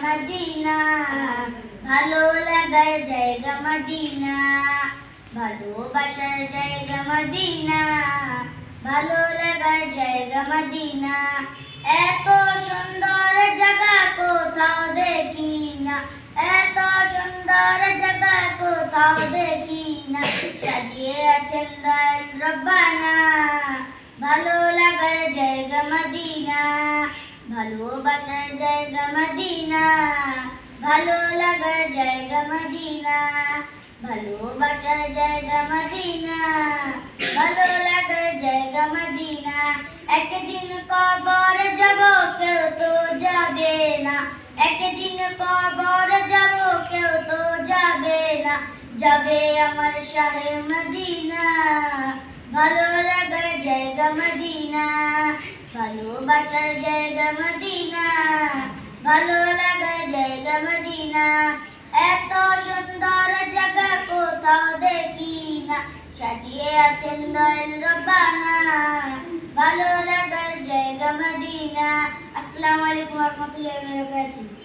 Medina, ভালো লাগার জায়গা মদিনা, ভালোবাসার জায়গা মদিনা, ভালো লাগার জায়গা মদিনা। এত সুন্দর জায়গা কোথাও দেখি না, এত সুন্দর জায়গা কোথাও দেখি না। সাজিয়ে আছেন দয়াল রব্বানা, ভালো লাগার জায়গা মদিনা, ভালোবাসার জায়গা মদিনা, ভালো লাগার জায়গা মদিনা, ভালোবাসার জায়গা মদিনা, ভালো লাগার জায়গা মদিনা। একদিন কবর যাব কেউ তো যাবে না, একদিন কবর যাব কেউ তো যাবে না, যাবে আমার শাহে মদিনা, ভালো লাগার জায়গা মদিনা, ভালোবাসার জায়গা মদিনা, ভালো লাগার জায়গা মদিনা। এত সুন্দর জায়গা কোথাও দেখি না, সাজিয়ে আছেন দয়াল রব্বানা, ভালো লাগার জায়গা মদিনা। আসসালামু আলাইকুম ওয়া রাহমাতুল্লাহি ওয়া বারাকাতুহু।